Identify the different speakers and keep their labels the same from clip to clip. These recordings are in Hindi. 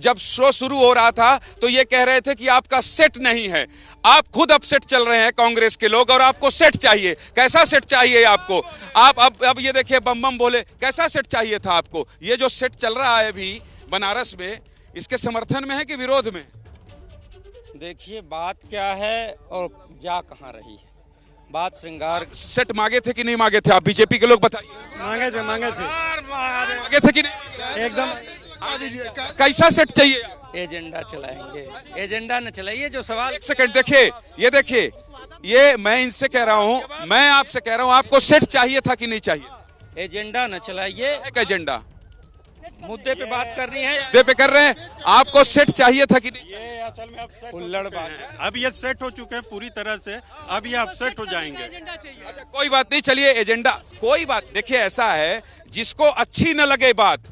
Speaker 1: जब शो शुरू हो रहा था तो ये कह रहे थे कि आपका सेट नहीं है। आप खुद अपसेट चल रहे हैं कांग्रेस के लोग, और आपको सेट चाहिए। कैसा सेट चाहिए आपको? आप अब ये देखिए, बम बम बोले, कैसा सेट चाहिए था आपको? ये जो सेट चल रहा है अभी बनारस में, इसके समर्थन में है कि विरोध में?
Speaker 2: देखिए बात क्या है और जा कहाँ रही है। बात श्रृंगार
Speaker 1: सेट मांगे थे कि नहीं मांगे थे? आप बीजेपी के लोग बताइए।
Speaker 3: मांगे थे
Speaker 1: मांगे थे कि नहीं?
Speaker 3: एकदम।
Speaker 1: कैसा सेट चाहिए?
Speaker 2: एजेंडा चलाएंगे। एजेंडा न चलाइए। जो सवाल,
Speaker 1: एक सेकंड देखिए, ये देखिए, ये मैं इनसे कह रहा हूँ, मैं आपसे कह रहा हूँ, आपको सेट चाहिए था कि नहीं चाहिए?
Speaker 2: एजेंडा न चलाइए।
Speaker 1: एक एजेंडा
Speaker 2: मुद्दे पे बात करनी है,
Speaker 1: मुद्दे पे कर रहे हैं। आपको सेट चाहिए था कि नहीं?
Speaker 3: ये असल में अब सेट
Speaker 2: उल्लड़ बात है।
Speaker 3: अब ये सेट हो चुके हैं पूरी तरह से। अब ये अब सेट हो जाएंगे।
Speaker 1: अच्छा, कोई बात नहीं, चलिए एजेंडा, कोई बात। देखिए ऐसा है, जिसको अच्छी न लगे बात,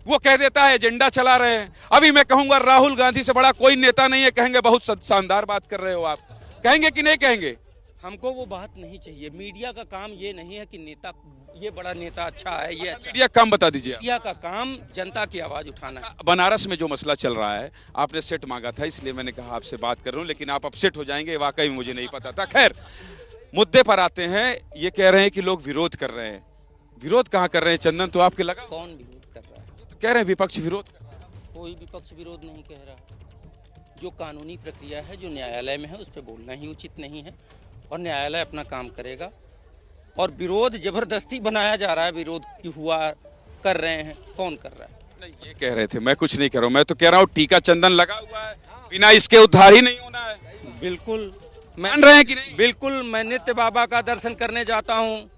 Speaker 1: वो कह देता है एजेंडा चला रहे हैं। अभी मैं कहूंगा राहुल गांधी से बड़ा कोई नेता नहीं है, कहेंगे बहुत शानदार बात कर रहे हो आप, कहेंगे कि नहीं कहेंगे?
Speaker 2: हमको वो बात नहीं चाहिए। मीडिया का काम ये नहीं है कि नेता, ये बड़ा नेता अच्छा है, ये अच्छा।
Speaker 1: मीडिया कम बता दीजिए।
Speaker 2: मीडिया का काम जनता की आवाज उठाना है।
Speaker 1: बनारस में जो मसला चल रहा है, आपने सेट मांगा था, इसलिए मैंने कहा आपसे बात कर रहा हूं, लेकिन आप अपसेट हो जाएंगे, वाकई में मुझे नहीं पता था। खैर, मुद्दे पर आते हैं। ये कह रहे हैं कि लोग विरोध कर रहे हैं। विरोध कहाँ कर रहे हैं चंदन? तो आपके लगा
Speaker 2: कौन विरोध कर रहा है?
Speaker 1: तो कह रहे हैं विपक्ष विरोध कर रहा है।
Speaker 2: कोई विपक्ष विरोध नहीं कह रहा। जो कानूनी प्रक्रिया है, जो न्यायालय में है, उस पर बोलना ही उचित नहीं है, और न्यायालय अपना काम करेगा। और विरोध जबरदस्ती बनाया जा रहा है, विरोध की हुआ कर रहे हैं, कौन कर रहा है?
Speaker 1: नहीं, ये कह रहे थे, मैं कुछ नहीं कर रहा हूं। मैं तो कह रहा हूँ टीका चंदन लगा हुआ है, बिना इसके उद्धार ही नहीं होना है।
Speaker 2: बिल्कुल
Speaker 1: मान रहे हैं कि नहीं?
Speaker 2: बिल्कुल। मैं नित्य बाबा का दर्शन करने जाता हूँ।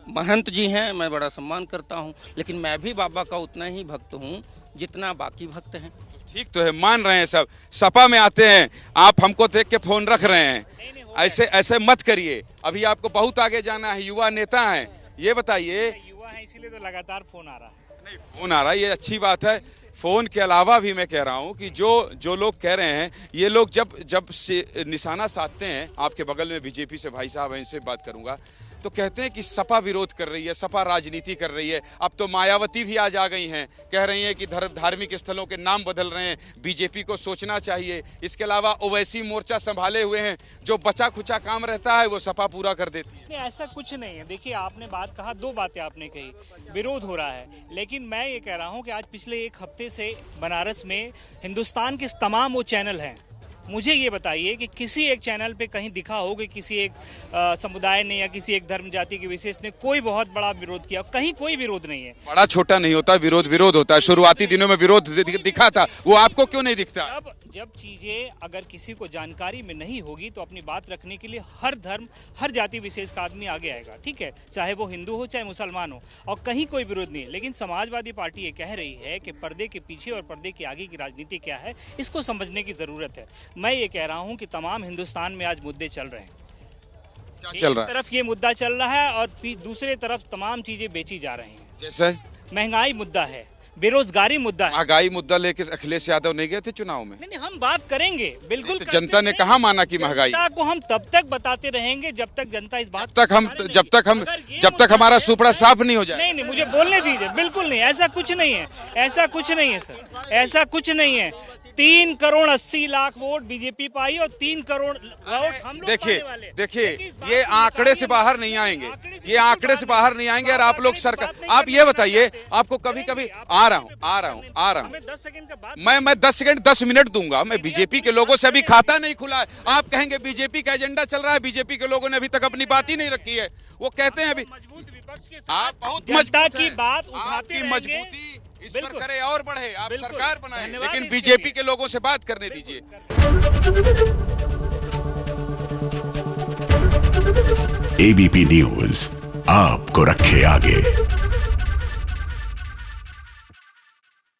Speaker 2: महंत जी हैं, मैं बड़ा सम्मान करता हूँ, लेकिन मैं भी बाबा का उतना ही भक्त हूँ जितना बाकी भक्त हैं।
Speaker 1: ठीक तो है, मान रहे हैं सब। सपा में आते हैं, आप हमको देख के फोन रख रहे हैं। ऐसे ऐसे मत करिए, अभी आपको बहुत आगे जाना है। युवा नेता हैं, ये बताइए।
Speaker 4: युवा है इसीलिए तो लगातार फोन आ रहा है।
Speaker 1: नहीं, फोन आ रहा है, ये अच्छी बात है। फोन के अलावा भी मैं कह रहा हूं कि जो लोग कह रहे हैं, ये लोग जब से निशाना साधते हैं, आपके बगल में बीजेपी से भाई साहब हैं, इनसे बात करूंगा, तो कहते हैं कि सपा विरोध कर रही है, सपा राजनीति कर रही है। अब तो मायावती भी आज आ गई हैं, कह रही हैं कि धार्मिक स्थलों के नाम बदल रहे हैं, बीजेपी को सोचना चाहिए। इसके अलावा ओवैसी मोर्चा संभाले हुए हैं, जो बचा खुचा काम रहता है वो सपा पूरा कर देती है।
Speaker 4: नहीं, ऐसा कुछ नहीं है। देखिए, आपने बात कहा, दो बातें आपने कही, विरोध हो रहा है, लेकिन मैं ये कह रहा हूँ कि आज पिछले एक हफ्ते से बनारस में हिंदुस्तान के तमाम वो चैनल हैं, मुझे ये बताइए कि किसी एक चैनल पे कहीं दिखा हो कि किसी एक समुदाय ने या किसी एक धर्म जाति के विशेष ने कोई बहुत बड़ा विरोध किया? कहीं कोई विरोध नहीं है।
Speaker 1: बड़ा छोटा नहीं होता, विरोध विरोध होता है। शुरुआती दिनों में विरोध दिखा था, वो आपको क्यों नहीं दिखता?
Speaker 4: जब चीजें अगर किसी को जानकारी में नहीं होगी तो अपनी बात रखने के लिए हर धर्म, हर जाति विशेष का आदमी आगे आएगा, ठीक है, चाहे वो हिंदू हो चाहे मुसलमान हो, और कहीं कोई विरोध नहीं है। लेकिन समाजवादी पार्टी ये कह रही है कि पर्दे के पीछे और पर्दे के आगे की राजनीति क्या है, इसको समझने की जरूरत है। मैं ये कह रहा हूँ कि तमाम हिंदुस्तान में आज मुद्दे चल रहे हैं।
Speaker 1: क्या चल रहा है?
Speaker 4: एक तरफ ये मुद्दा चल रहा है और दूसरे तरफ तमाम चीजें बेची जा रही हैं।
Speaker 1: जैसे
Speaker 4: महंगाई मुद्दा है, बेरोजगारी मुद्दा है।
Speaker 1: महंगाई मुद्दा लेके अखिलेश यादव नहीं गए थे चुनाव में?
Speaker 4: नहीं, हम बात करेंगे, बिल्कुल।
Speaker 1: तो जनता ने कहा माना कि महंगाई?
Speaker 4: जनता को हम तब तक बताते रहेंगे जब तक जनता इस बात
Speaker 1: जब तक हमारा सुपड़ा साफ नहीं हो जाए।
Speaker 4: नहीं, मुझे बोलने दीजिए। बिल्कुल नहीं, ऐसा कुछ नहीं है, ऐसा कुछ नहीं है सर, ऐसा कुछ नहीं है। 3 करोड़ 80 लाख वोट बीजेपी पाई और 3 करोड़ वोट हम लोग पाने वाले हैं।
Speaker 1: देखिए, ये आंकड़े से बाहर नहीं आएंगे, ये आंकड़े से बाहर नहीं आएंगे। और आप लोग सरकार, आप ये बताइए, आपको कभी कभी आ रहा हूँ
Speaker 4: 10 सेकंड का बात,
Speaker 1: मैं 10 सेकंड 10 मिनट दूंगा। मैं बीजेपी के लोगों से अभी खाता नहीं खुला है, आप कहेंगे बीजेपी का एजेंडा चल रहा है। बीजेपी के लोगों ने अभी तक अपनी बात ही नहीं रखी है। वो कहते हैं अभी
Speaker 4: मजबूत विपक्ष के
Speaker 1: आप
Speaker 4: साथ
Speaker 1: बहुत
Speaker 4: जनता
Speaker 1: मजबूत
Speaker 4: की
Speaker 1: हैं।
Speaker 4: बात उठाते
Speaker 1: आपकी
Speaker 4: रहेंगे।
Speaker 1: मजबूती ईश्वर
Speaker 4: बिल्कुल।
Speaker 1: करे और बढ़े, आप
Speaker 4: बिल्कुल।
Speaker 1: सरकार बनाएं,
Speaker 4: धन्यवाद
Speaker 1: लेकिन
Speaker 4: इसके
Speaker 1: बीजेपी
Speaker 4: लिए।
Speaker 1: के लोगों से बात करने दीजिए।
Speaker 5: एबीपी न्यूज आपको रखे आगे।